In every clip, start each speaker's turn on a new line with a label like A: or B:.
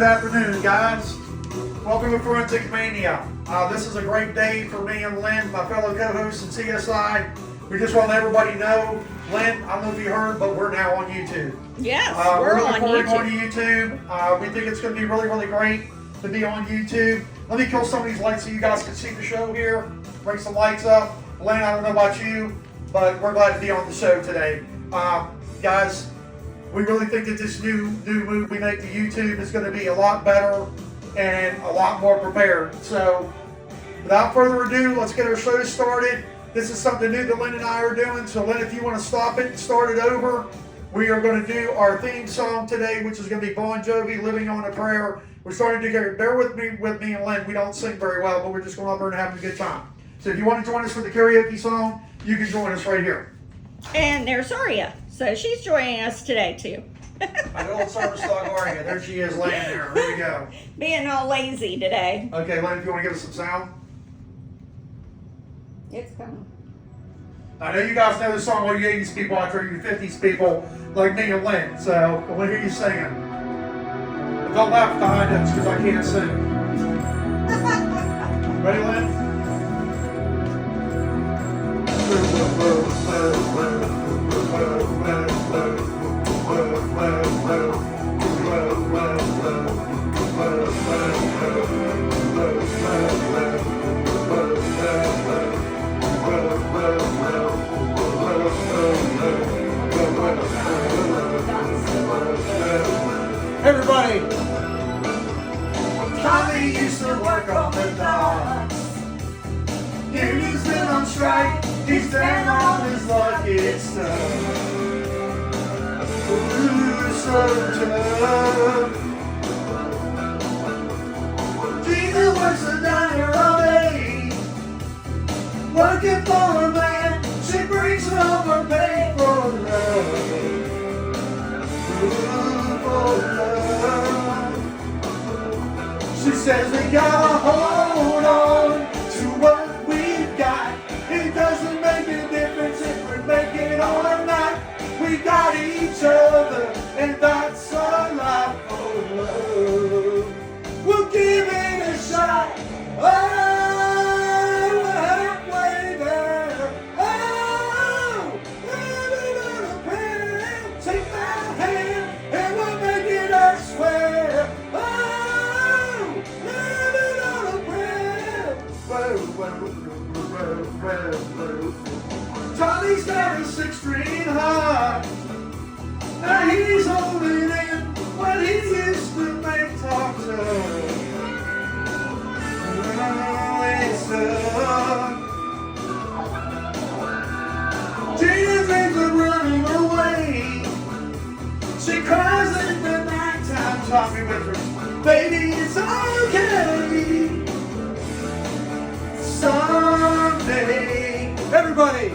A: good afternoon, guys. Welcome to Forensic Mania. This is a great day for me and Lynn, my fellow co-hosts at CSI. We just want to let everybody know, Lynn, I don't know if you heard, but we're now on YouTube.
B: Yes,
A: we're
B: on
A: looking forward
B: YouTube.
A: to going to YouTube. We think it's going to be really, really great to be on YouTube. Let me kill some of these lights so you guys can see the show here. Bring some lights up. Lynn, I don't know about you, but we're glad to be on the show today. Guys, we really think that this new move we make to YouTube is going to be a lot better and a lot more prepared. So, without further ado, let's get our show started. This is something new that Lynn and I are doing. So, Lynn, if you want to stop it and start it over, we are going to do our theme song today, which is going to be Bon Jovi, "Living on a Prayer." We're starting to get, bear with me and Lynn. We don't sing very well, but we're just going up there and having a good time. So, if you want to join us for the karaoke song, you can join us right here.
B: And there's Aria. So she's joining us today, too.
A: My old service dog, Aria. There she is laying there. Here we go.
B: Being all lazy today.
A: Okay, Lynn, if you want to give us some sound.
B: It's coming.
A: I know you guys know this song, all you 80s people out there, you 50s people like me and Lynn. So I want to hear you singing. But don't laugh behind us because I can't sing. Ready, Lynn? Everybody! Tommy used to work on the docks. Union's been on strike. He's down on his luck. It's tough. Ooh, so tough. Gina works a diner all day, working for a man. She brings home her pay for love. She says we gotta hold on to what we've got. It doesn't make a difference if we make it or not. We got each other, and that's a lot of love. We'll give it a shot. Oh, we're halfway there. Oh, living on a prayer. Take my hand, and we'll make it, I swear. Oh, living on a prayer. Whoa, whoa, whoa, whoa, whoa. Charlie's got a 6-string heart. Now he's holding in what he used to make talk to. Oh, it's Gina dreams of running away. She cries in the nighttime, talking with her baby. It's okay. Someday, everybody,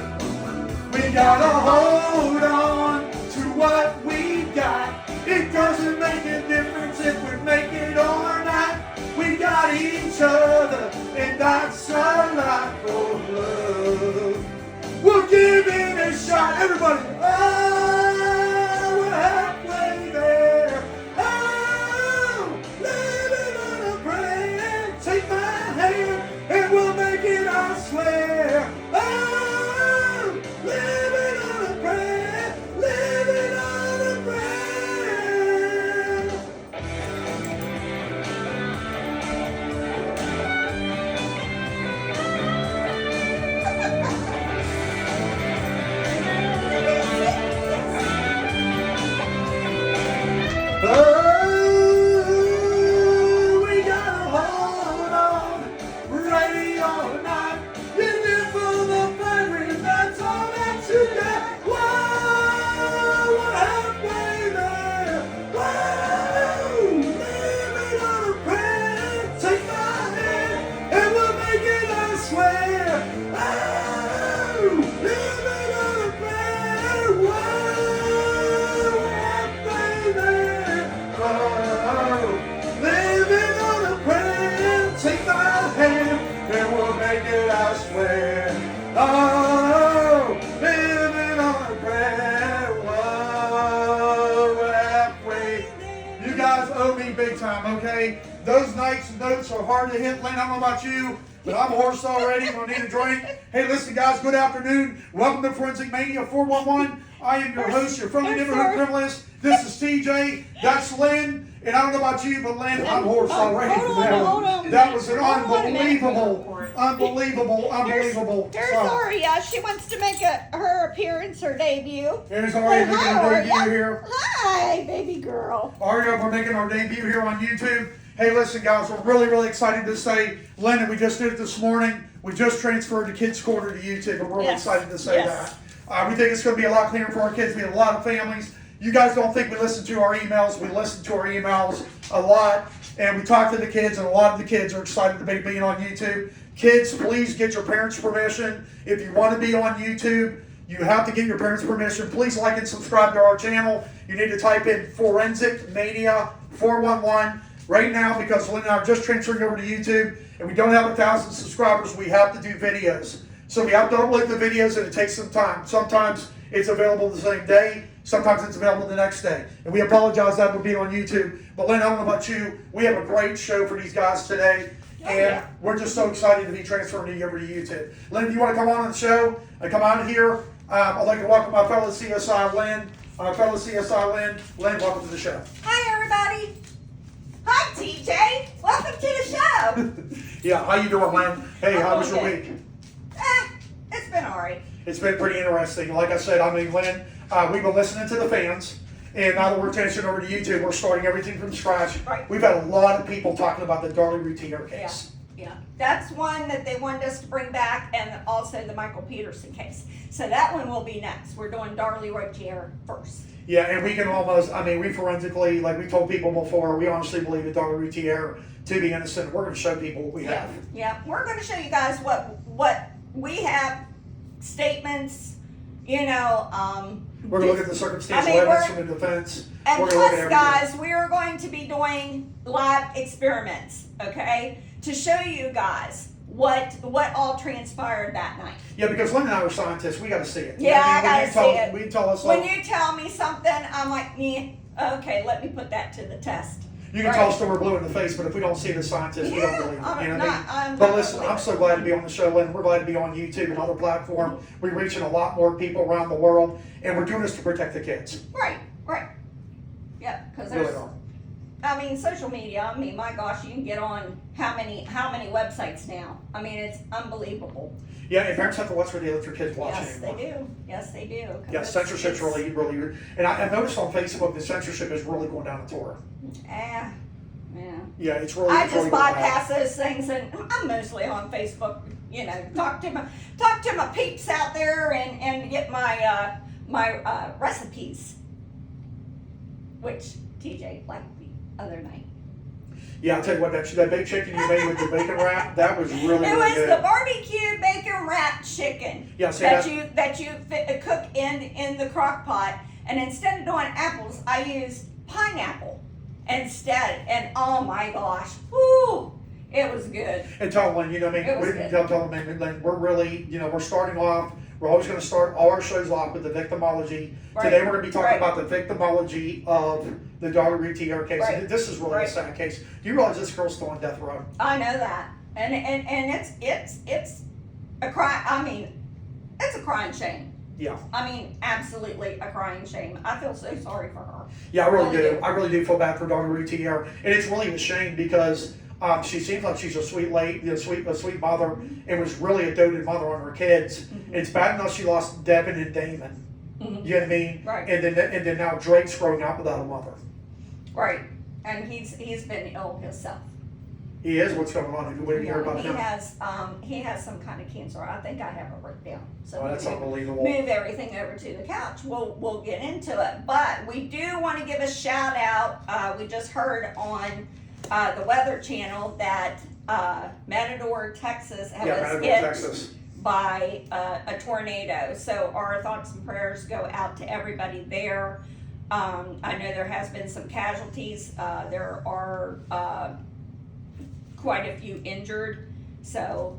A: we gotta hold on to what we got. It doesn't make a difference if we make it or not. We got each other, and that's a lot of love. We'll give it a shot, everybody. Oh, we're halfway there. Oh, living on a prayer. Take my hand, and we'll make it, I swear. Oh, living on a prayer. Living on a prayer. know me big time, okay? Those nights and notes are hard to hit. Lynn, I don't know about you, but I'm hoarse already. I'm going to need a drink. Hey, listen, guys, good afternoon. Welcome to Forensic Mania 411. I am your host, your friendly neighborhood criminalist. This is TJ. That's Lynn. And I don't know about you, but Lynn, I'm hoarse already.
B: Hold on.
A: That was an
B: Hold on a minute.
A: unbelievable.
B: There's Aria. She wants to make her appearance, her debut.
A: There's Aria making her debut here.
B: Hi, baby girl.
A: Aria, we're making our debut here on YouTube. Hey, listen, guys, we're really excited to say, Lynn, we just did it this morning. We just transferred the Kids Corner to YouTube, and we're really excited to say that. We think it's going to be a lot cleaner for our kids. We have a lot of families. You guys don't think we listen to our emails. We listen to our emails a lot, and we talk to the kids, and a lot of the kids are excited to be being on YouTube. Kids, please get your parents' permission. If you want to be on YouTube, you have to get your parents' permission. Please like and subscribe to our channel. You need to type in Forensic Mania 411 right now, because Lynn and I are just transferring over to YouTube, and we don't have 1,000 subscribers. We have to do videos. So we have to upload the videos, and it takes some time. Sometimes it's available the same day. Sometimes it's available the next day. And we apologize that we're being on YouTube. But Lynn, I don't know about you. We have a great show for these guys today. And we're just so excited to be transferring you over to YouTube. Lynn, do you want to come on the show and come out here? I'd like to welcome my fellow CSI Lynn. Lynn, welcome to the show.
B: Hi, everybody. Hi, TJ. Welcome to the show.
A: Yeah, how you doing, Lynn? Hey, how was your week?
B: It's been all right.
A: It's been pretty interesting. Like I said, Lynn, we've been listening to the fans, and now that we're transferring over to YouTube, we're starting everything from scratch.
B: Right.
A: We've had a lot of people talking about the Darlie Routier case.
B: Yeah. That's one that they wanted us to bring back, and also the Michael Peterson case. So that one will be next. We're doing Darlie Routier first.
A: Yeah, and we can almost, we forensically, like we told people before, we honestly believe that Darlie Routier to be innocent. We're going to show people what we have.
B: Yeah, we're going to show you guys what we have, statements,
A: we're going to look at the circumstantial evidence from the defense.
B: And plus, guys, we are going to be doing lab experiments, okay, to show you guys what all transpired that night.
A: Yeah, because Lynn and I are scientists. We got to see it.
B: Yeah, I got to see it.
A: We tell us
B: when you tell me something, I'm like, okay, let me put that to the test.
A: You can tell us till we're blue in the face, but if we don't see it as scientists, we don't believe it. You know what I mean? But listen, I'm so glad to be on the show, Lynn. We're glad to be on YouTube and other platforms. We're reaching a lot more people around the world, and we're doing this to protect the kids.
B: Right. Yeah, because there's, social media. My gosh, you can get on how many websites now? It's unbelievable.
A: Yeah, and parents have to watch where they let their kids watch
B: anymore. Yes, they do.
A: Yeah, censorship's really, and I noticed on Facebook the censorship is really going down the tour.
B: Yeah.
A: Yeah, it's really.
B: I just bypass those things, and I'm mostly on Facebook. Talk to my peeps out there, and get my recipes, which TJ liked the other night.
A: Yeah, I'll tell you what, that baked chicken you made with the bacon wrap, that was really good.
B: It was the barbecue bacon wrapped chicken that you cook in the crock pot, and instead of doing apples, I used pineapple instead, and oh my gosh, whoo, it was good.
A: And tell them, we're really, we're starting off. We're always going to start all our shows off with the victimology. Right. Today we're going to be talking about the victimology of the Darlie Routier case. Right. This is really a sad case. Do you realize this girl's still on death row?
B: I know that, and it's a crime. It's a crying shame.
A: Yeah.
B: Absolutely a crying shame. I feel so sorry for her.
A: Yeah, I really do. I really do feel bad for Darlie Routier, and it's really a shame because she seems like she's a sweet lady, a sweet mother, and was really a doted mother on her kids. Mm-hmm. It's bad enough she lost Devin and Damon. Mm-hmm. You know what I mean?
B: Right.
A: And then now Drake's growing up without a mother.
B: Right. And he's been ill himself.
A: He is. What's going on? What did you hear about him?
B: He has some kind of cancer. I think I have it written down. So
A: that's unbelievable.
B: Move everything over to the couch. We'll get into it. But we do want to give a shout out. We just heard on the Weather Channel that Matador, Texas was hit by a tornado. So our thoughts and prayers go out to everybody there. I know there has been some casualties. There are quite a few injured. So,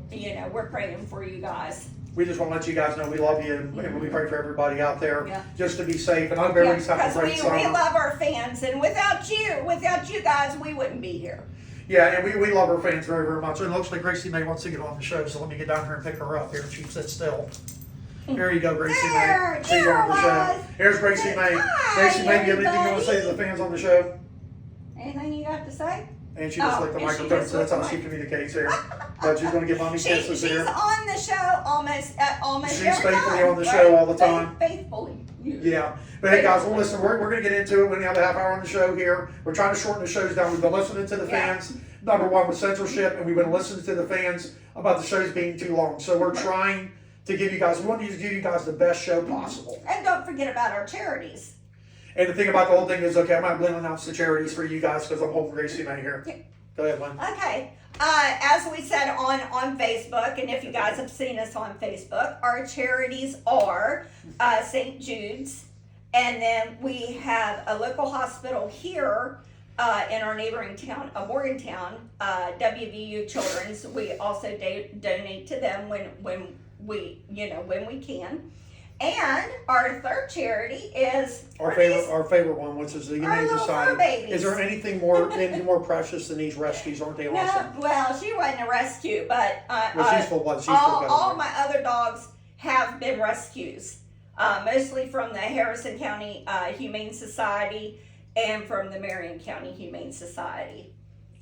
B: we're praying for you guys.
A: We just want to let you guys know we love you, and we pray for everybody out there just to be safe. And I hope everybody's having a great summer.
B: We love our fans, and without without you guys, we wouldn't be here.
A: Yeah, and we love our fans very, very much. And it looks like Gracie May wants to get on the show, so let me get down here and pick her up here. She sits still. There you go, Gracie May. She's on the show. Here's Gracie May. Gracie May, do you have anything you want to say to the fans on the show?
B: Anything you got to say?
A: And she just licked the microphone, so that's how she communicates here. But she's going to give mommy kisses here.
B: She's on the show almost
A: She's
B: every
A: faithfully
B: time,
A: on the show all the time.
B: Faithfully.
A: Yeah. But hey guys, well listen, we're going to get into it. We're going to have a half hour on the show here. We're trying to shorten the shows down. We've been listening to the fans, number one with censorship, and we've been listening to the fans about the shows being too long. So we're trying to give you guys, we want to give you guys the best show possible.
B: And don't forget about our charities.
A: And the thing about the whole thing is, okay, I'm not going to announce the charities for you guys because I'm holding Gracie May here.
B: Yeah.
A: Go ahead, Lynn.
B: Okay. As we said on Facebook, and if you guys have seen us on Facebook, our charities are St. Jude's, and then we have a local hospital here in our neighboring town of Morgantown, WVU Children's. We also donate to them when we can. And our third charity is
A: our favorite one, which is the Humane Society.
B: Babies.
A: Is there anything more precious than these rescues? Aren't they awesome?
B: No, well, she wasn't a rescue, but
A: she's full blood.
B: All my other dogs have been rescues, mostly from the Harrison County Humane Society and from the Marion County Humane Society.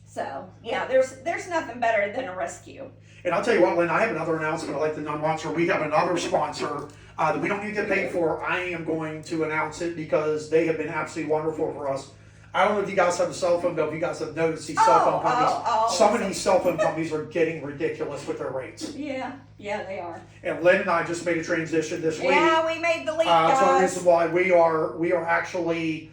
B: So yeah, there's nothing better than a rescue.
A: And I'll tell you what, Lynn, I have another announcement I'd like to announce. We have another sponsor that we don't need to get paid for. I am going to announce it because they have been absolutely wonderful for us. I don't know if you guys have a cell phone bill. If you guys have noticed these cell phone companies, some of these cell phone companies are getting ridiculous with their rates.
B: Yeah, they are.
A: And Lynn and I just made a transition this week.
B: Yeah, we made the leap,
A: So the
B: guys.
A: reason why we are actually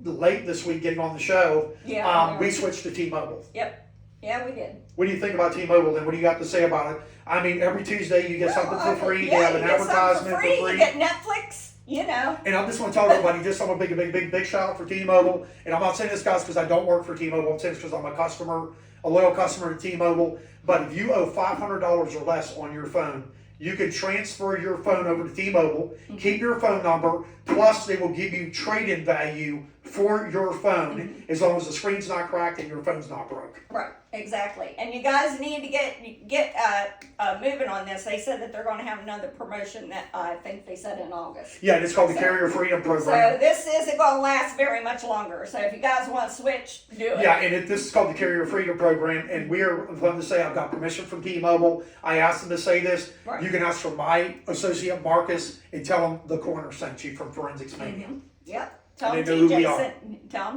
A: late this week getting on the show.
B: Yeah,
A: we switched to T-Mobile.
B: Yep. Yeah, we did.
A: What do you think about T-Mobile, then? What do you got to say about it? I mean, every Tuesday you get something for free. They have an advertisement for free.
B: You get Netflix,
A: And I just want to tell everybody, just I'm a big shout out for T-Mobile. And I'm not saying this, guys, because I don't work for T-Mobile. I'm saying this because I'm a loyal customer to T-Mobile. But if you owe $500 or less on your phone, you can transfer your phone over to T-Mobile, keep your phone number, plus they will give you trade-in value for your phone as long as the screen's not cracked and your phone's not broke.
B: Right, exactly. And you guys need to get moving on this. They said that they're going to have another promotion that I think they said in August.
A: Yeah, and it's called the Carrier Freedom Program.
B: So this isn't going to last very much longer. So if you guys want to switch, do it.
A: Yeah, and this is called the Carrier Freedom Program, and we're going to say I've got permission from T-Mobile. I asked them to say this.
B: Right.
A: You can ask for my associate Marcus and tell him the coroner sent you from Forensics Mania.
B: Yep. Tell
A: And
B: them
A: they know who we are.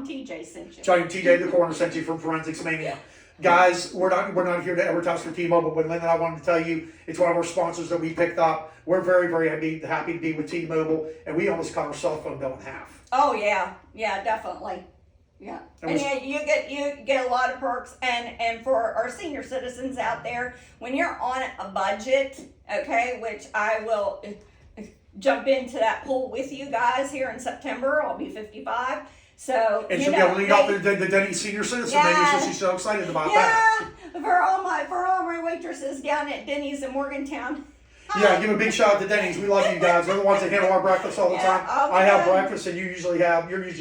B: TJ sent you.
A: Tell him TJ the coroner sent you from Forensics Mania. Guys, we're not here to advertise for T-Mobile, but Lynn and I wanted to tell you it's one of our sponsors that we picked up. We're very, very happy to be with T-Mobile, and we almost cut our cell phone bill in half.
B: Oh yeah, definitely. Yeah, and you get a lot of perks, and for our senior citizens out there, when you're on a budget, okay, which I will jump into that pool with you guys here in September. I'll be 55. So,
A: and she'll be able to lead off the Denny senior citizen menu, so she's so excited about that.
B: Yeah, for all my waitresses down at Denny's in Morgantown.
A: Yeah, give a big shout out to Denny's. We love you guys. They're the ones that handle our breakfast all the time.
B: Okay.
A: I have breakfast, and you're usually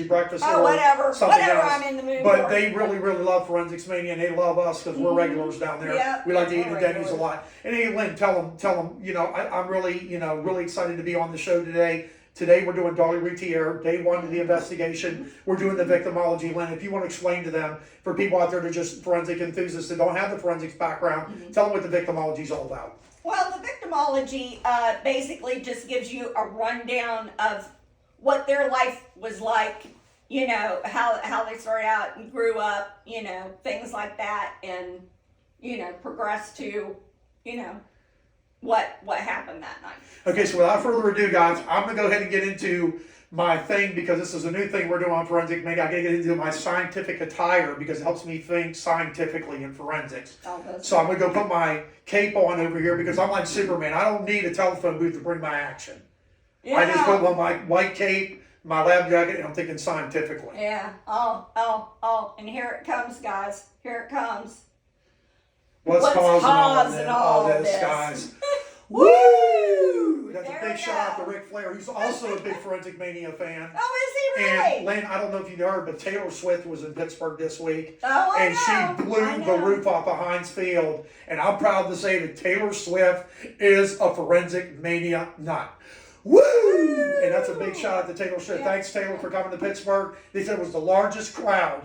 A: breakfast or
B: whatever
A: something else.
B: I'm in the mood
A: But
B: for.
A: they really, really love Forensics Mania, and they love us because we're regulars down there.
B: Yeah,
A: we like to eat at Denny's
B: regulars.
A: a lot. And hey, Lynn, tell them, I'm really, really excited to be on the show today. Today we're doing Darlie Routier, day one of the investigation. We're doing the victimology. Lynn, if you want to explain to them, for people out there that are just forensic enthusiasts that don't have the forensics background, tell them what the victimology is all about.
B: Well, the victimology basically just gives you a rundown of what their life was like, how they started out and grew up, things like that, and, progressed to, what happened that night.
A: Okay, so without further ado, guys, I'm going to go ahead and get into my thing because this is a new thing we're doing on Forensic Mania. I got to get into my scientific attire because it helps me think scientifically in forensics. So I'm going to go put my cape on over here because I'm like Superman. I don't need a telephone booth to bring my action. Yeah. I just put on my white cape, my lab jacket, and I'm thinking scientifically.
B: Yeah. Oh, and here it comes, guys. Here it comes.
A: What's causing
B: all
A: this, guys? Woo! That's
B: There
A: a big
B: we
A: shout out
B: go.
A: to Ric Flair, who's also a big Forensic Mania fan.
B: Oh, is he
A: And
B: really?
A: Lynn, I don't know if you heard, but Taylor Swift was in Pittsburgh this week.
B: Oh, I
A: And
B: know.
A: she blew the roof off of Heinz Field. And I'm proud to say that Taylor Swift is a Forensic Mania nut. Woo! And that's a big shout out to Taylor Swift.
B: Yeah.
A: Thanks, Taylor, for coming to Pittsburgh. They said it was the largest crowd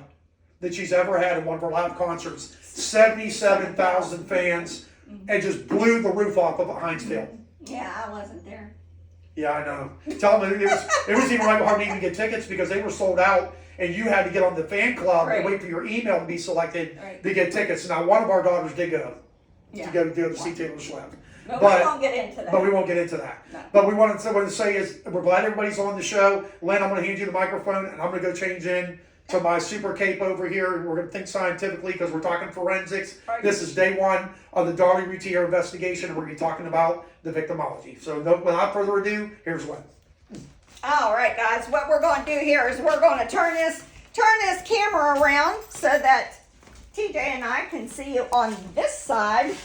A: that she's ever had in one of her live concerts. 77,000 fans, and just blew the roof off of Heinz Field.
B: Yeah, I wasn't there.
A: Yeah, I know. Tell them it was even right hard to even get tickets because they were sold out, and you had to get on the fan club and wait for your email to be selected to get tickets. Now, one of our daughters did go to go to see Taylor Swift.
B: But we won't get into that.
A: But we won't get into that.
B: No.
A: But what to say is we're glad everybody's on the show. Lynn, I'm going to hand you the microphone, and I'm going to go change in to my super cape over here, and we're going to think scientifically because we're talking forensics.
B: Right.
A: This is day one of the Darlie Routier investigation, and we're going to be talking about the victimology. So without further ado, here's what.
B: All right, guys. What we're going to do here is we're going to turn this camera around so that TJ and I can see you on this side.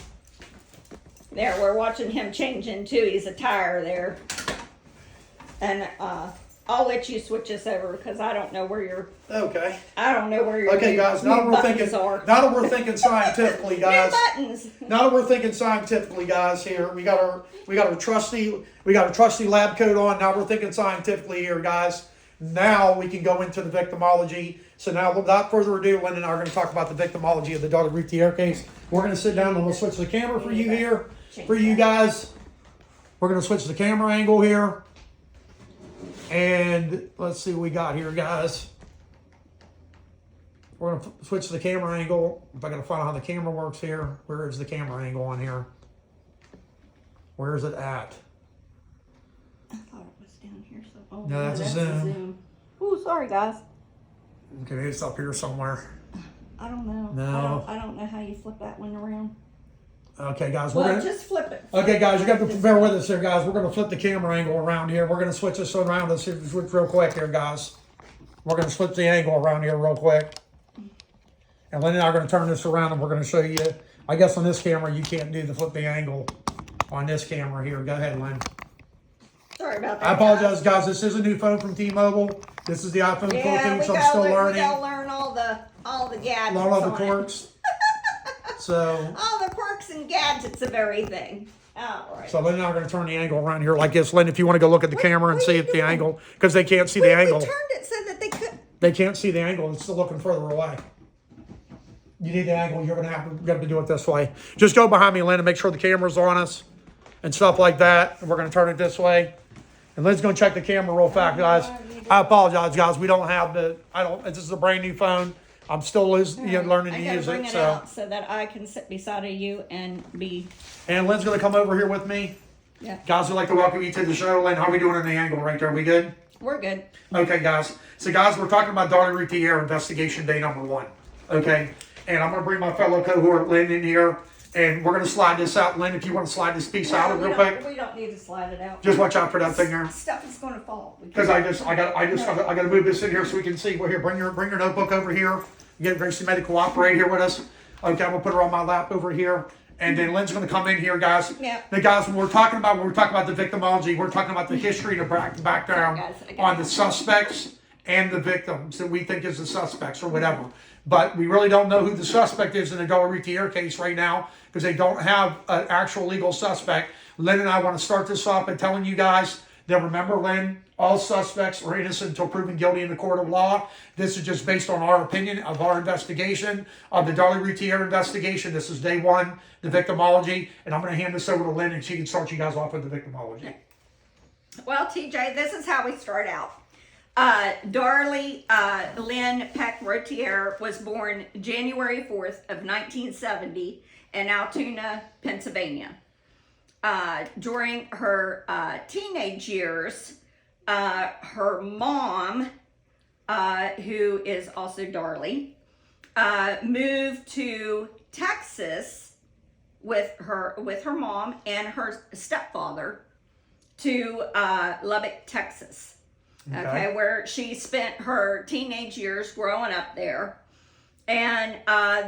B: There, we're watching him change into his attire there, and I'll let you switch this over because I don't know where your
A: Okay.
B: Okay,
A: guys. Now that we're thinking scientifically, guys.
B: New buttons.
A: Now that we're thinking scientifically, guys, here we got our trusty lab coat on. Now we're thinking scientifically here, guys. Now we can go into the victimology. So now, without further ado, Lynn and I are going to talk about the victimology of the Darlie Routier case. We're going to sit down and we'll switch the camera for you here, for you guys. We're going to switch the camera angle here. And let's see what we got here, guys. We're going to switch the camera angle. If I got to find out how the camera works here. Where is the camera angle on here? Where is it at?
B: I thought it was down here. So,
A: No, that's a zoom.
B: Ooh, sorry, guys.
A: Okay, maybe it's up here somewhere.
B: I don't know.
A: No.
B: I don't know how you flip that one around.
A: Okay, guys.
B: Just flip it.
A: Okay, guys, you got to bear with us here, guys. We're going to flip the camera angle around here. We're going to switch this around. Let's switch real quick here, guys. We're going to switch the angle around here real quick. And Lynn and I are going to turn this around and we're going to show you. I guess on this camera, you can't do the flipping angle on this camera here. Go ahead, Lynn.
B: Sorry about that.
A: I apologize, guys. This is a new phone from T-Mobile. This is the iPhone 14, so I'm still learning.
B: We gotta learn all the gadgets.
A: All the quirks. So.
B: All the quirks and gadgets of everything. All right.
A: So Lynn and I are going to turn the angle around here like this. Lynn, if you want to go look at the camera and see if the angle, because they can't see the angle.
B: We turned it so that they could.
A: They can't see the angle. It's still looking further away. You need the angle. You're going to have to do it this way. Just go behind me, Lynn, and make sure the camera's on us and stuff like that. And we're going to turn it this way. And Lynn's going to check the camera real fast, guys. I apologize, guys. We don't have this is a brand new phone. I'm still learning to use
B: bring
A: it.
B: it out so that I can sit beside of you and be.
A: And Lynn's going to come over here with me.
B: Yeah.
A: Guys, we'd like to welcome you to the show. Lynn, how are we doing in the angle right there? We good?
B: We're good.
A: Okay, guys. So, guys, we're talking about Darlie Routier investigation day number 1. Okay? And I'm going to bring my fellow cohort, Lynn, in here. And we're going to slide this out. Lynn, if you want to slide this piece out real quick.
B: We don't need to slide it out.
A: Just watch out for that thing there.
B: Stuff is going to fall.
A: Because I got to move this in here so we can see. Well, here, bring your notebook over here. Get Gracie Med to cooperate here with us. Okay, I'm going to put her on my lap over here. And then Lynn's going to come in here, guys.
B: Yeah.
A: The guys, when we're talking about the victimology, we're talking about the history and the background on the suspects and the victims that we think is the suspects or whatever. But we really don't know who the suspect is in the Darlie Routier case right now because they don't have an actual legal suspect. Lynn and I want to start this off by telling you guys that remember, Lynn, all suspects are innocent until proven guilty in the court of law. This is just based on our opinion of our investigation of the Darlie Routier investigation. This is day 1, the victimology, and I'm going to hand this over to Lynn and she can start you guys off with the victimology.
B: Well, TJ, this is how we start out. Darlie Lynn Peck Routier was born January 4th of 1970 in Altoona, Pennsylvania. During her teenage years, her mom, who is also Darlie, moved to Texas with her mom and her stepfather to Lubbock, Texas. Okay, where she spent her teenage years growing up there. And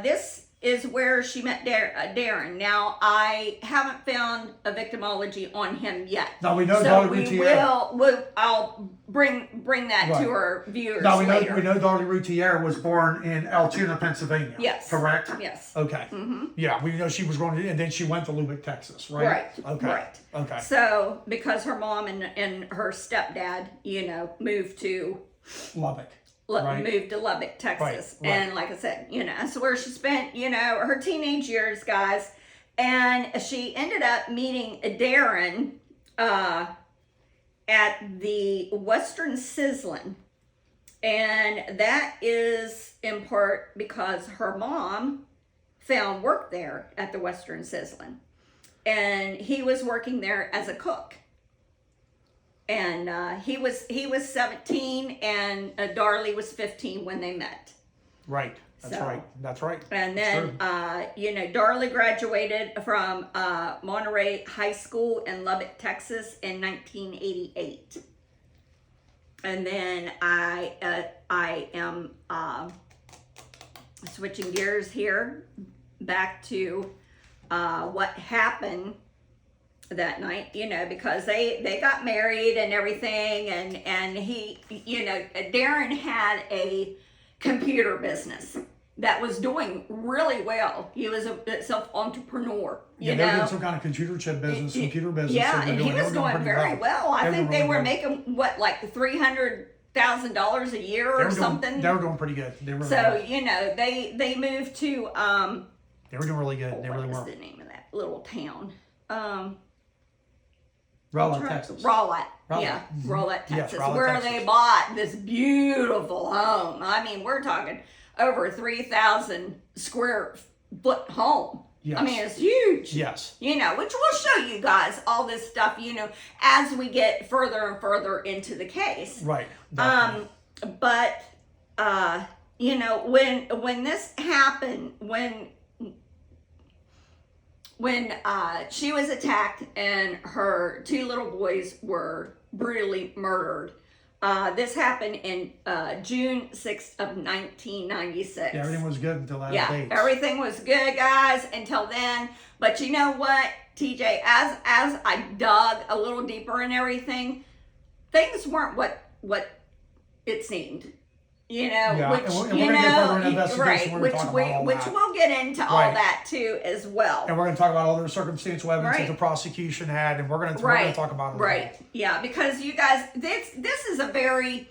B: this is where she met Darren. Now, I haven't found a victimology on him yet.
A: Now we know
B: so
A: Darlie Routier.
B: I'll bring that
A: Right.
B: to our viewers
A: Now we
B: later.
A: know Darlie Routier was born in Altoona, Pennsylvania.
B: Yes.
A: Correct?
B: Yes.
A: Okay. Yeah, we know she was going to, and then she went to Lubbock, Texas, right?
B: Right.
A: Okay.
B: Right.
A: Okay.
B: So, because her mom and her stepdad, moved to
A: Lubbock. Right.
B: moved to Lubbock, Texas.
A: Right.
B: And like I said, that's where she spent, her teenage years, guys. And she ended up meeting Darren at the Western Sizzlin'. And that is in part because her mom found work there at the Western Sizzlin'. And he was working there as a cook. And he was 17, and Darlie was 15 when they met.
A: Right. That's
B: So-
A: right. That's right.
B: And
A: That's
B: then,
A: true.
B: Darlie graduated from Monterey High School in Lubbock, Texas in 1988. And then I am switching gears here back to what happened that night, because they got married and everything, and he, Darren had a computer business that was doing really well. He was a self-entrepreneur,
A: Yeah, they were doing some kind of computer chip business, computer business.
B: Yeah,
A: so
B: and he was doing
A: pretty
B: very well. I think they were
A: really
B: making, what, like $300,000 a year or something?
A: They were doing pretty good. They were
B: So,
A: really
B: they moved to,
A: they were doing really good. They really
B: what
A: were.
B: is the name of that little town?
A: Rowlett, Texas.
B: Rowlett.
A: Rowlett.
B: Yeah, Rowlett,
A: Yes,
B: Texas,
A: Rowlett,
B: where
A: Texas.
B: they bought this beautiful home. I mean, we're talking over 3,000 square foot home.
A: Yes.
B: I mean, it's huge.
A: Yes.
B: Which we'll show you guys all this stuff, as we get further and further into the case.
A: Right. Definitely.
B: But when this happened, when she was attacked and her two little boys were brutally murdered, this happened in June 6th of 1996.
A: Yeah, everything was good until that date.
B: Everything was good, guys, until then. But you know what, TJ, as I dug a little deeper in everything, things weren't what it seemed.
A: Yeah,
B: Which
A: and we're gonna get further into investigation.
B: right,
A: We're gonna talk about all
B: which
A: that.
B: we'll get into all
A: Right.
B: that too as well.
A: And we're going to talk about all the circumstantial evidence
B: Right.
A: that the prosecution had, and we're going to talk about it.
B: Right. Yeah, because you guys, this is a very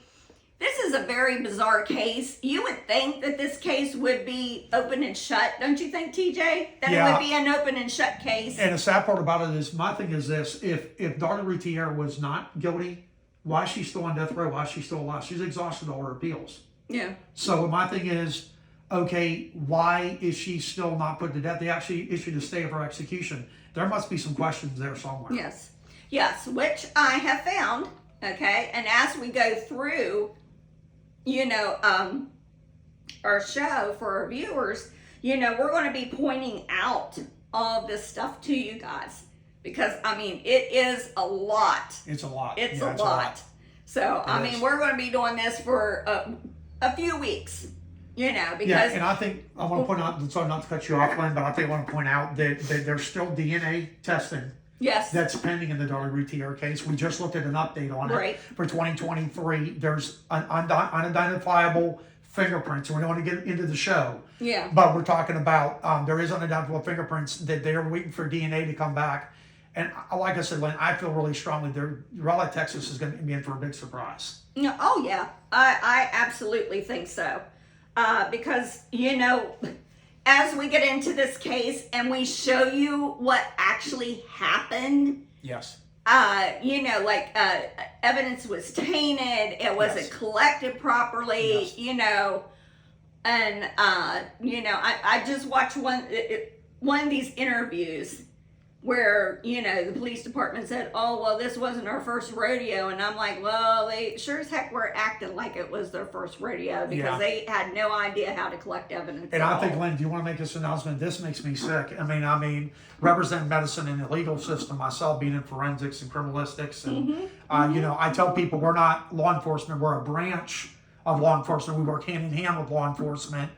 B: bizarre case. You would think that this case would be open and shut, don't you think, TJ? That it
A: Yeah.
B: would be an open and shut case.
A: And the sad part about it is, my thing is this: if Darlie Routier was not guilty, why is she still on death row? Why is she still alive? She's exhausted all her appeals.
B: Yeah.
A: So my thing is, okay, why is she still not put to death? They actually issued a stay of her execution. There must be some questions there somewhere.
B: Yes, which I have found. Okay, and as we go through, our show for our viewers, we're going to be pointing out all this stuff to you guys, because I mean, it is a lot.
A: It's a lot.
B: It's
A: Yeah,
B: a lot. So I mean,
A: is.
B: we're going to be doing this for a few weeks, because
A: Yeah, and I think I want to point out, sorry not to cut you off, Lynn, but I think I want to point out that there's still DNA testing
B: yes,
A: that's pending in the Darlie Routier case. We just looked at an update on it
B: Right.
A: for 2023. There's unidentifiable fingerprints, and we don't want to get into the show.
B: yeah,
A: But we're talking about there is unidentifiable fingerprints that they're waiting for DNA to come back. And like I said, Lynn, I feel really strongly Rowlett, Texas is going to be in for a big surprise.
B: no, oh yeah, I absolutely think so, because as we get into this case and we show you what actually happened,
A: Yes.
B: evidence was tainted, it wasn't
A: Yes.
B: collected properly,
A: Yes.
B: and I just watched one of these interviews where the police department said, oh well, this wasn't our first rodeo, and I'm like, well, they sure as heck were acting like it was their first rodeo, because
A: Yeah.
B: they had no idea how to collect evidence
A: And
B: at
A: I think,
B: all.
A: Lynn, do you want to make this announcement? This makes me sick. I mean, representing medicine in the legal system, myself being in forensics and criminalistics, and I tell people we're not law enforcement. We're a branch of law enforcement. We work hand in hand with law enforcement.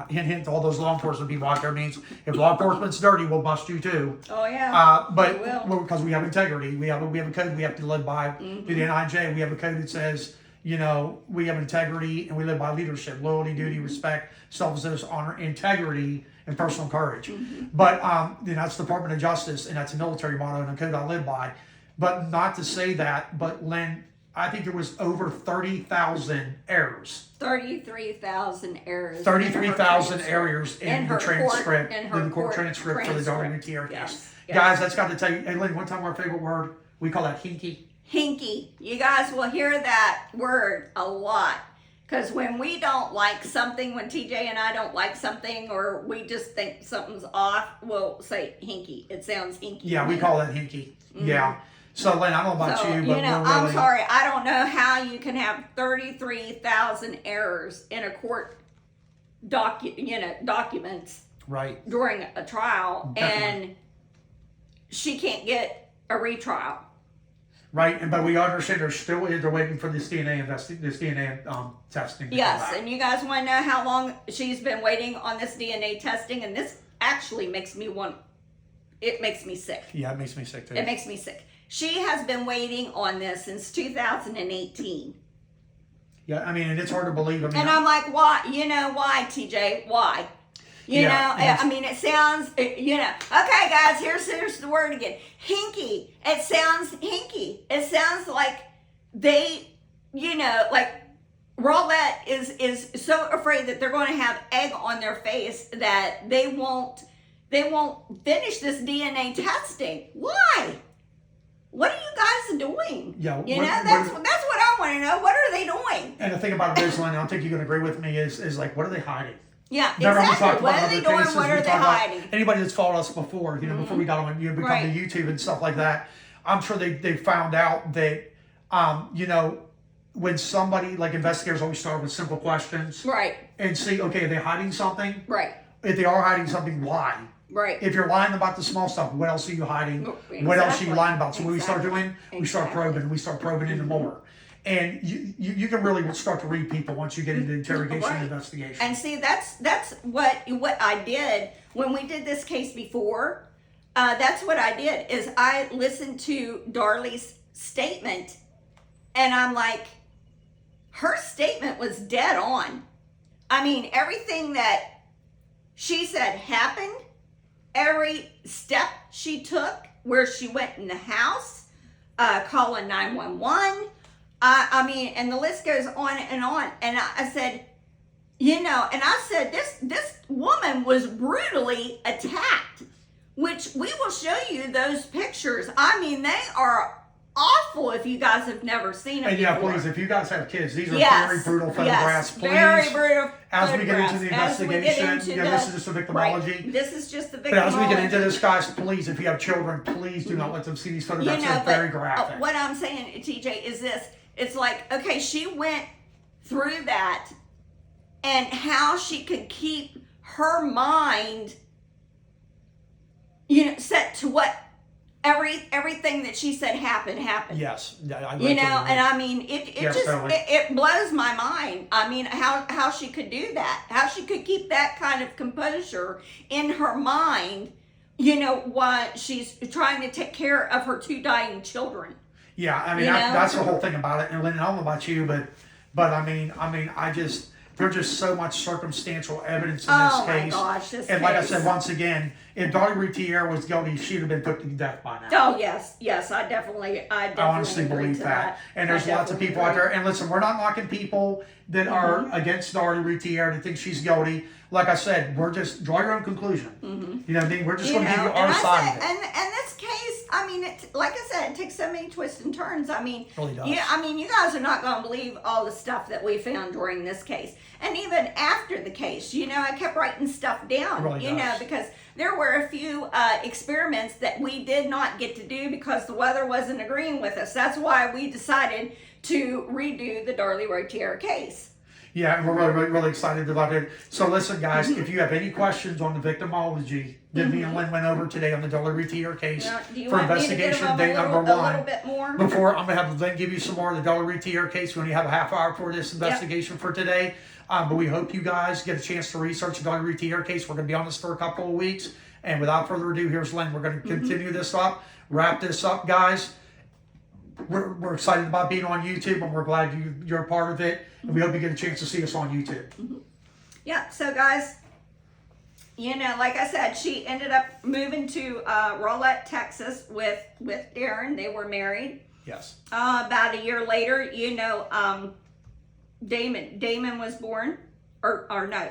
A: Hint, hint to all those law enforcement people out there means if law enforcement's dirty, we'll bust you too.
B: Oh yeah.
A: But
B: We
A: because we have integrity, we have a code we have to live by.
B: Mm-hmm.
A: Through the NIJ, we have a code that says, you know, we have integrity and we live by leadership, loyalty, duty, respect, selflessness, honor, integrity, and personal courage.
B: Mm-hmm.
A: But you know, that's the Department of Justice, and that's a military motto and a code I live by. But not to say that, but Lynn, I think there was over 30,000 errors.
B: 33,000 errors.
A: 33,000 errors in the
B: her
A: transcript,
B: court, in her
A: the court
B: court
A: transcript for the Darlie Routier case.
B: Yes, yes.
A: Guys, that's got to tell you, and Lynn, one time our favorite word, we call that hinky.
B: Hinky. You guys will hear that word a lot. Because when we don't like something, when TJ and I don't like something, or we just think something's off, we'll say hinky. It sounds hinky.
A: Yeah, we call that hinky. Mm-hmm. Yeah. So, Lynn, I don't know about
B: so,
A: you, but
B: you know,
A: we're really...
B: I'm sorry. I don't know how you can have 33,000 errors in a court documents
A: right
B: during a trial,
A: Definitely.
B: and she can't get a retrial.
A: Right, but we understand they're waiting for this DNA testing.
B: Yes, and you guys want to know how long she's been waiting on this DNA testing, and this actually makes me sick.
A: Yeah, it makes me sick too.
B: It makes me sick. She has been waiting on this since 2018.
A: Yeah, I mean, and it's hard to believe.
B: And I'm like, why? You know, why, TJ? Why? You know, I mean, it sounds, you know, okay, guys, here's the word again. Hinky. It sounds hinky. It sounds like they, you know, like Rowlett is so afraid that they're going to have egg on their face that they won't finish this DNA testing. Why? What are you guys doing?
A: Yeah,
B: you know, that's what I want to know. What are they doing?
A: And the thing about it is, Lynn, I don't think you're going to agree with me, is like, what are they hiding?
B: Yeah,
A: Remember
B: exactly. What are they doing? What are they hiding?
A: Anybody that's followed us before, you know, before we got on, become
B: Right.
A: the YouTube and stuff like that, I'm sure they found out that, you know, when somebody, like investigators always start with simple questions.
B: Right.
A: And see, okay, are they hiding something?
B: Right.
A: If they are hiding something, why?
B: Right.
A: If you're lying about the small stuff, what else are you hiding?
B: Exactly.
A: What else are you lying about? So what we start
B: Exactly.
A: doing, we start probing, and we start probing into more. And you can really start to read people once you get into interrogation and investigation.
B: And see, that's what I did when we did this case before. That's what I did, is I listened to Darlie's statement, and I'm like, her statement was dead on. I mean, everything that she said happened, every step she took, where she went in the house, calling 911. I mean, and the list goes on and on. And I said, you know, and I said, this woman was brutally attacked, which we will show you those pictures. I mean, they are awful if you guys have never seen them.
A: And yeah,
B: before.
A: please, if you guys have kids, these are very brutal photographs.
B: Yes,
A: Please,
B: very brutal.
A: as we get into the
B: As we get
A: investigation,
B: into
A: this is just a victimology.
B: Right. This is just the victimology.
A: But as we get into this, guys, please, if you have children, please do not let them see these photographs. They're very graphic.
B: What I'm saying, TJ, is this. It's like, okay, she went through that, and how she could keep her mind, you know, set to what everything that she said happened.
A: Yes, I
B: you know, and I mean,
A: totally.
B: it blows my mind. I mean, how she could do that, how she could keep that kind of composure in her mind, you know, while she's trying to take care of her two dying children.
A: Yeah, I mean,
B: You know?
A: that's the whole thing about it. And Lynn, I don't know about you, but I mean, there's just so much circumstantial evidence in this case.
B: Oh my gosh, this
A: and like I
B: case.
A: said, once again, if Darlie Routier was guilty, she'd have been put to death by now.
B: Oh yes, I definitely
A: I honestly
B: agree
A: believe
B: to
A: that. And there's lots of people out there. And listen, we're not knocking people that are against Darlie Routier that think she's guilty. Like I said, we're just draw your own conclusion. You know what I mean? We're just going to give you our side of it.
B: And this case, I mean, like I said, it takes so many twists and turns. I mean,
A: It really does.
B: yeah, I mean, you guys are not going to believe all the stuff that we found during this case, and even after the case. You know, I kept writing stuff down.
A: It really
B: you know,
A: does.
B: because there were a few experiments that we did not get to do because the weather wasn't agreeing with us. That's why we decided to redo the Darlie Routier case.
A: Yeah, and we're really excited about it. So listen, guys, if you have any questions on the victimology that me and Lynn went over today on the Darlie Routier case
B: Now, do you
A: for
B: want me to give
A: investigation
B: them
A: day
B: a
A: number
B: little
A: one.
B: bit more?
A: Before I'm going to have Lynn give you some more of the Darlie Routier case. We only have a half hour for this investigation for today. But we hope you guys get a chance to research the Darlie Routier case. We're going to be on this for a couple of weeks. And without further ado, here's Lynn. We're going to continue this up, wrap this up, guys. We're excited about being on YouTube, and we're glad you're a part of it. And we hope you get a chance to see us on YouTube.
B: Yeah, so guys, you know, like I said, she ended up moving to Rowlett, Texas with Darren. They were married.
A: Yes.
B: About a year later, you know, Damon was born, or no,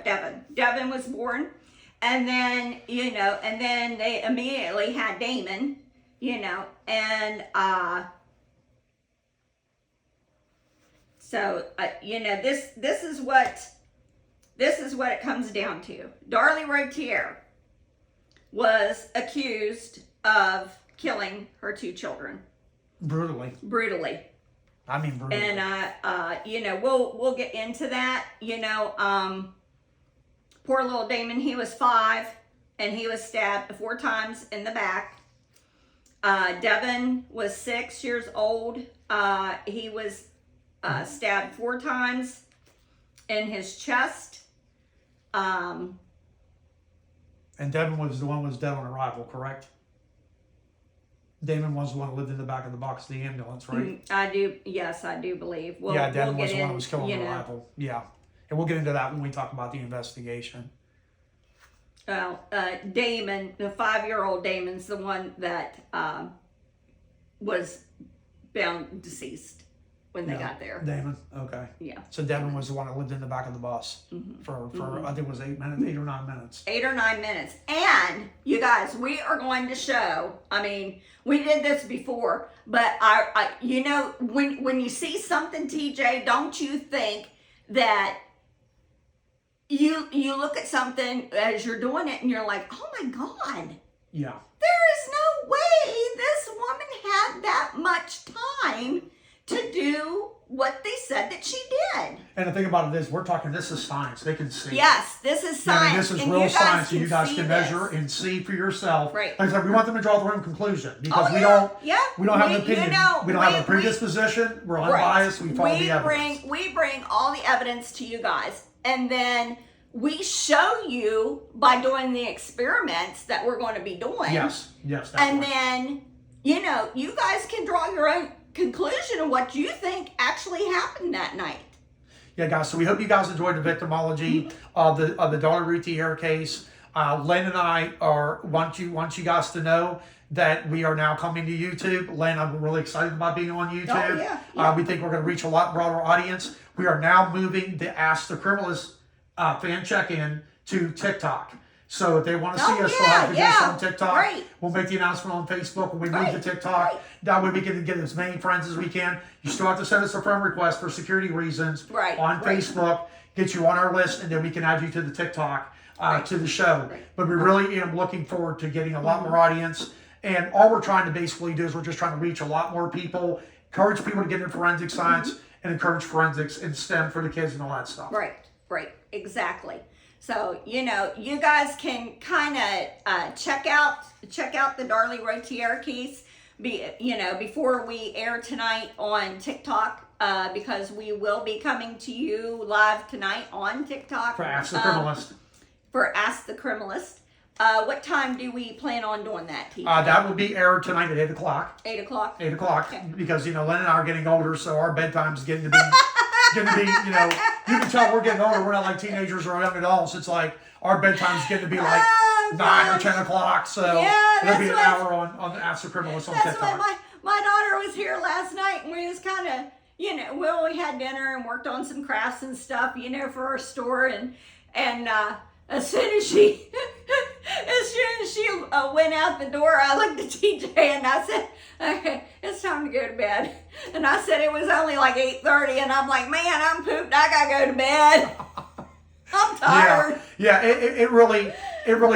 B: Devin was born. And then, you know, and then they immediately had Damon, you know, and so, you know, this is what it comes down to. Darlie Routier was accused of killing her 2 children. Brutally.
A: I mean, brutally.
B: And, you know, we'll get into that. You know, poor little Damon, he was 5, and he was stabbed 4 times in the back. Devin was 6 years old. He was stabbed 4 times in his chest.
A: And Devin was the one who was dead on arrival, correct? Damon was the one who lived in the back of the box of the ambulance, right?
B: I do believe.
A: Yeah, Devin was the one who was killed on arrival. Yeah. And we'll get into that when we talk about the investigation.
B: Well, Damon, the 5-year-old Damon's the one that was found deceased when they got there.
A: Damon, okay.
B: Yeah.
A: So Devin was the one that lived in the back of the bus for I think it was 8 or 9 minutes.
B: 8 or 9 minutes. And you guys, we are going to show, I mean, we did this before, but I you know, when you see something, TJ, don't you think that you look at something as you're doing it and you're like, oh my God.
A: Yeah.
B: There is no way this woman had that much time to do what they said that she did.
A: And the thing about it is, we're talking, this is science. They can see.
B: Yes, this is science.
A: I mean, this is real science, and you guys can measure and see for yourself.
B: Right.
A: Like I said, we want them to draw their own conclusion, because we don't have an opinion.
B: You know,
A: we don't have a predisposition. We're unbiased. We follow the evidence.
B: We bring all the evidence to you guys, and then we show you by doing the experiments that we're going to be doing.
A: Yes, definitely.
B: And then, you know, you guys can draw your own conclusion of what you think actually happened that night.
A: Yeah, guys, so we hope you guys enjoyed the victimology of the Darlie Routier case. Len and I want you guys to know that we are now coming to YouTube. Len, I'm really excited about being on YouTube.
B: Oh, yeah.
A: We think we're going to reach a lot broader audience. We are now moving the Ask the Criminalist fan check-in to TikTok. So if they want to see us, they'll have to do this on TikTok.
B: Right.
A: We'll make the announcement on Facebook when we move to TikTok.
B: Right.
A: That way we can get as many friends as we can. You still have to send us a friend request for security reasons on Facebook, get you on our list, and then we can add you to the TikTok, to the show.
B: Right.
A: But we really am looking forward to getting a lot more audience. And all we're trying to basically do is we're just trying to reach a lot more people, encourage people to get into forensic science, and encourage forensics and STEM for the kids and all that stuff.
B: Right, exactly. So, you know, you guys can kind of check out the Darlie Routier case, before we air tonight on TikTok, because we will be coming to you live tonight on TikTok.
A: For Ask the Criminalist.
B: For Ask the Criminalist. What time do we plan on doing that, TJ?
A: That will be aired tonight at 8 o'clock.
B: 8 o'clock?
A: 8 o'clock, okay. Because, you know, Len and I are getting older, so our bedtime's getting to be... you know, you can tell we're getting older. We're not like teenagers or young adults. It's like our bedtime's getting to be like 9 or 10 o'clock. So it'll be an hour on the Ask the Criminalist on TikTok.
B: That's why my daughter was here last night, and we was kind of, you know, we had dinner and worked on some crafts and stuff, you know, for our store, and as soon as she went out the door, I looked at TJ and I said, okay, it's time to go to bed. And I said it was only like 8:30, and I'm like, man, I'm pooped. I gotta go to bed. I'm tired.
A: Yeah, it really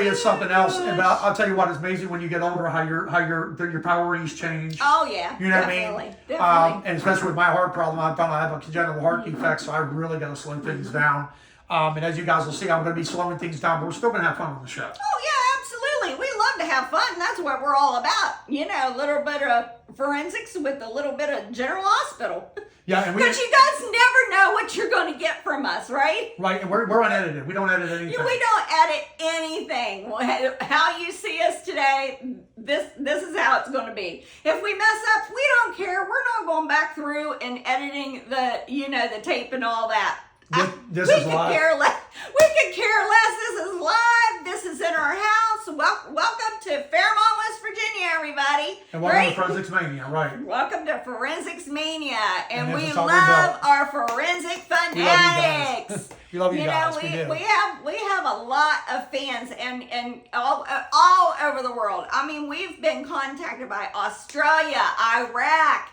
A: is something else. But I'll tell you what, it's amazing when you get older how your priorities change.
B: Oh yeah,
A: you know what I mean?
B: Definitely.
A: And especially with my heart problem, I found I have a congenital heart defect, so I really got to slow things down. And as you guys will see, I'm going to be slowing things down, but we're still going to have fun on the show.
B: Oh yeah, absolutely. We love to have fun. That's what we're all about. You know, a little bit of forensics with a little bit of general hospital.
A: Yeah, and
B: because you guys never know what you're going to get from us, right?
A: Right, and we're unedited. We don't edit anything.
B: We don't edit anything. How you see us today, this is how it's going to be. If we mess up, we don't care. We're not going back through and editing the tape and all that.
A: This
B: we
A: is
B: could
A: live.
B: care less. We could care less. This is live. This is in our house. Welcome to Fairmont, West Virginia, everybody.
A: And welcome to Forensics Mania, right?
B: Welcome to Forensics Mania, and we
A: that's all
B: love our forensic fanatics.
A: We love you guys.
B: We have a lot of fans and all over the world. I mean, we've been contacted by Australia, Iraq,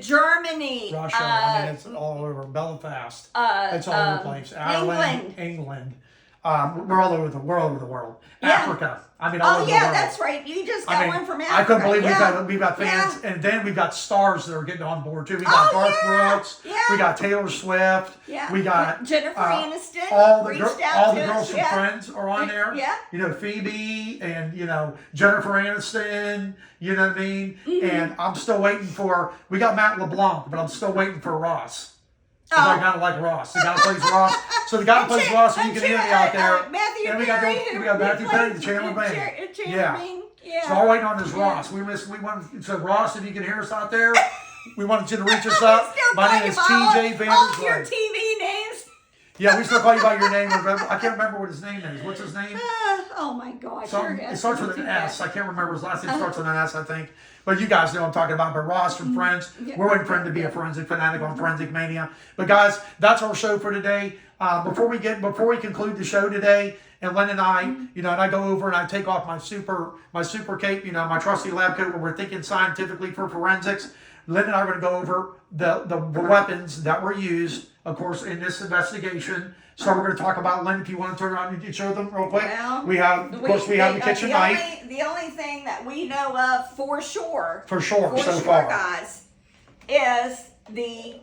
B: Germany,
A: Russia. I mean, it's all over. Belfast. It's all over the place. Ireland, England. We're all over the world. Yeah. Africa. I mean, all over the world.
B: That's right. You just got one from Africa.
A: I couldn't believe we've got fans, and then we've got stars that are getting on board too. We got Garth Brooks. Yeah. We got Taylor Swift.
B: Yeah.
A: We got
B: Jennifer Aniston.
A: All the girls from Friends are on there.
B: Yeah.
A: You know, Phoebe and Jennifer Aniston. You know what I mean? Mm-hmm. And I'm still waiting for. We got Matt LeBlanc, but I'm still waiting for Ross. Because I kind of like Ross. The guy who plays Ross. So the guy who plays Ross, you can hear me out there.
B: Matthew
A: and we got Matthew Perry, the Chandler Bing. Yeah. So all waiting on is Ross. So Ross, if you can hear us out there, we wanted you to reach us up. My name is TJ Vandersloot.
B: All your TV names.
A: Yeah, we still call you by your name. I can't remember what his name is. What's his name?
B: Oh my gosh.
A: It starts with an S. I can't remember his last name. It starts with an S, I think. But you guys know what I'm talking about. But Ross from Friends, we're waiting for him to be a forensic fanatic on Forensic Mania. But guys, that's our show for today. Before we conclude the show today, and Len and I, and I go over and I take off my super cape, my trusty lab coat, where we're thinking scientifically for forensics. Len and I are going to go over the weapons that were used, of course, in this investigation. So we're going to talk about, Len, if you want to turn around and show them real quick.
B: Well,
A: we have the kitchen knife.
B: The only thing that we know of for sure,
A: so far,
B: guys, is the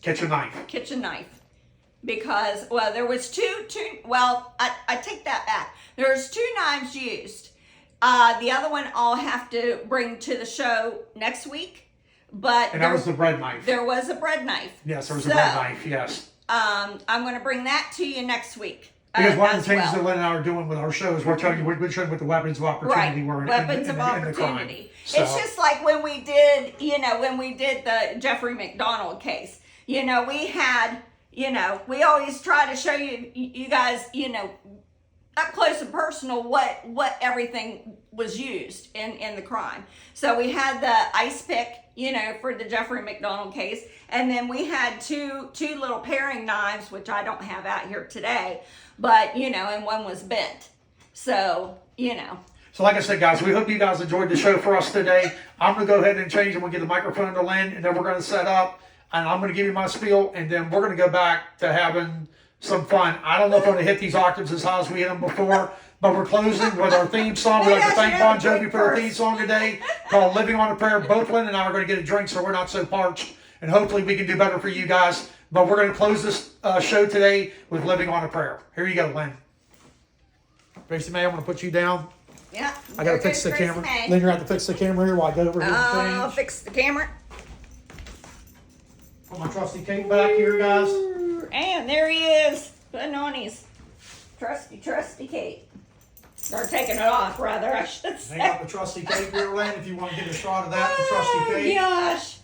A: kitchen knife.
B: Because, there was two, I take that back. There's 2 knives used. The other one I'll have to bring to the show next week. And
A: that was the bread knife.
B: There was a bread knife.
A: Yes, there was a bread knife, yes.
B: I'm going to bring that to you next week.
A: Because one of the things that Len and I are doing with our shows, we're showing what the weapons of opportunity were in the crime. So. It's
B: just like when we did the Jeffrey McDonald case. We had, we always try to show you guys, up close and personal what everything was used in the crime. So we had the ice pick, for the Jeffrey McDonald case, and then we had two little paring knives, which I don't have out here today, but and one was bent. So
A: So like I said, guys, we hope you guys enjoyed the show for us today. I'm gonna go ahead and change, and we'll get the microphone to Len, and then we're gonna set up, and I'm gonna give you my spiel, and then we're gonna go back to having some fun. I don't know if I'm going to hit these octaves as high as we hit them before, but we're closing with our theme song. We'd like to thank Bon Jovi for our theme song today called Living on a Prayer. Both Lynn and I are going to get a drink so we're not so parched, and hopefully we can do better for you guys. But we're going to close this show today with Living on a Prayer. Here you go, Lynn. Gracie May, I'm going to put you down.
B: Yeah.
A: I got to fix the camera. Lynn, you're going to have to fix the camera here while I go over here and change.
B: I'll fix the camera.
A: Put my trusty cape back here, guys.
B: And there he is, putting on his trusty cape. Or taking it off, rather, I should say.
A: Hang up the trusty cape here, Lynn, if you want to get a shot of that, the trusty cape.
B: Gosh.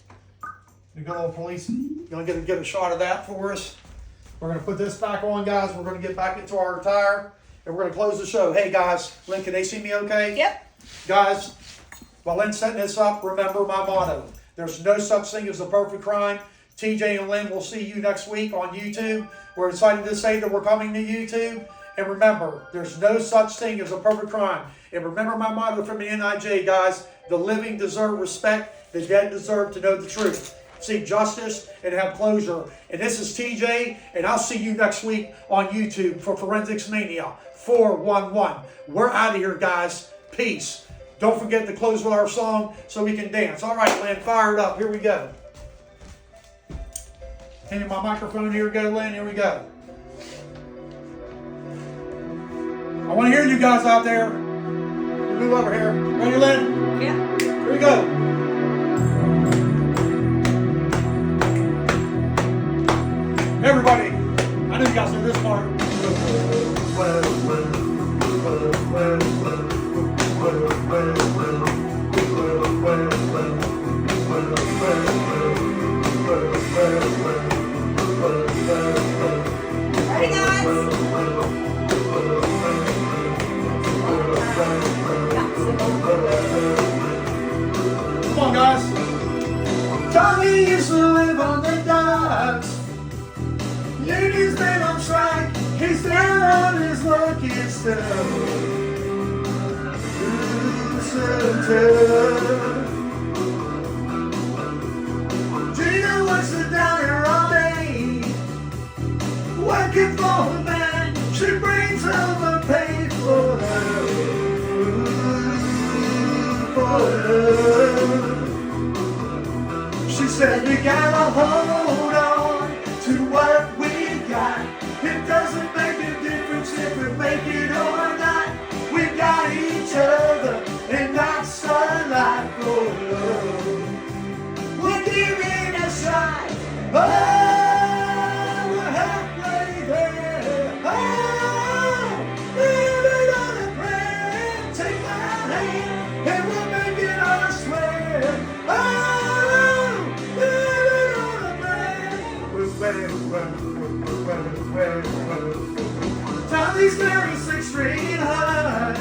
A: You got a little police. You want to get a shot of that for us? We're going to put this back on, guys. We're going to get back into our attire, and we're going to close the show. Hey, guys, Lynn, can they see me okay?
B: Yep.
A: Guys, while Lynn's setting this up, remember my motto. There's no such thing as a perfect crime. TJ and Lynn will see you next week on YouTube. We're excited to say that we're coming to YouTube. And remember, there's no such thing as a perfect crime. And remember my motto from the NIJ, guys. The living deserve respect. The dead deserve to know the truth. Seek justice and have closure. And this is TJ, and I'll see you next week on YouTube for Forensics Mania 411. We're out of here, guys. Peace. Don't forget to close with our song so we can dance. All right, Lynn, fire it up. Here we go. Hand me my microphone. Here we go, Lynn. Here we go. I want to hear you guys out there. Move over here. Ready, Lynn?
B: Yeah.
A: Here we go. Everybody, I know you guys know this part.
B: Ready, guys?
A: Come on, guys. Darlie used to live on the docks. Union's been on strike. He's down on his lucky stuff. Gina works the diner all day, working for the man. She brings home a pay for her. She said we gotta hold on to what we got. It doesn't make a difference if we make it or not. We got each other, and that's a lot for love. We're giving a shot. Oh, we're halfway there. Oh, living on a prayer. Take my hand, and we'll make it, I swear. Oh, living on a prayer. Tommy's 36th Street High.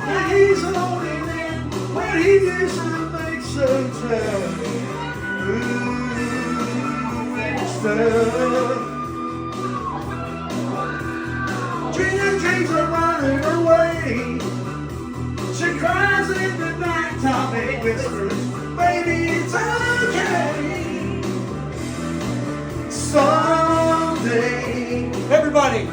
A: And he's holding in what he used to make so tough. Ooh, and stuff. Gina dreams of running away. She cries in the night, Tommy whispers, baby, it's okay. Someday, everybody,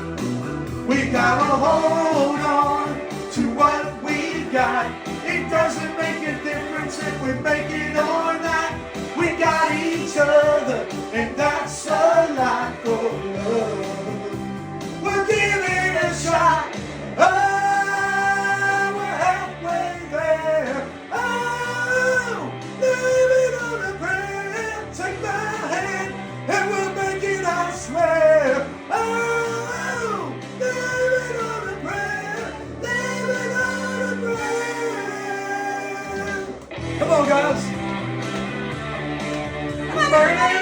A: we gotta hold on to what we got. It doesn't make a difference if we make it or not. We got each other, and that's a lot for love. We'll give it a shot. Oh, we're halfway there. Oh, living on a prayer. Take my hand, and we'll make it, I swear. Oh, living on a prayer. Living on a prayer. Come on, guys.
B: Come on, everybody.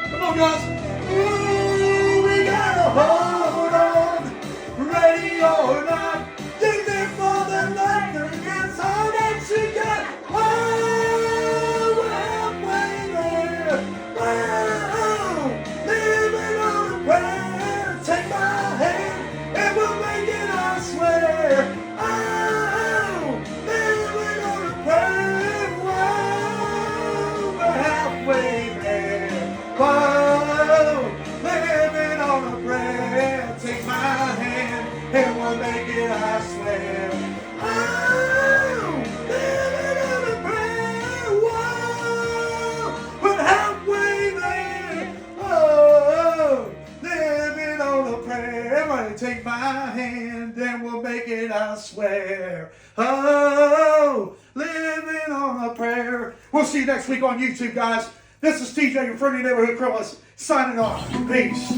A: Come on, guys. Ooh, we gotta hold on, ready or not. Dig it for the night, that's all that she got. Oh, we're halfway there. Oh, living on a prayer. Take my hand, and we'll make it, I swear. Oh, living on a prayer. Whoa, we're halfway there. Whoa, living on a prayer. Take my hand, and we'll make it, I swear. Oh, living on a prayer. Whoa, we're halfway there. Oh, living on a prayer. Everybody take my hand, and we'll make it, I swear. Oh, living on a prayer. We'll see you next week on YouTube, guys. This is TJ, your friendly neighborhood criminalist, signing off. Peace.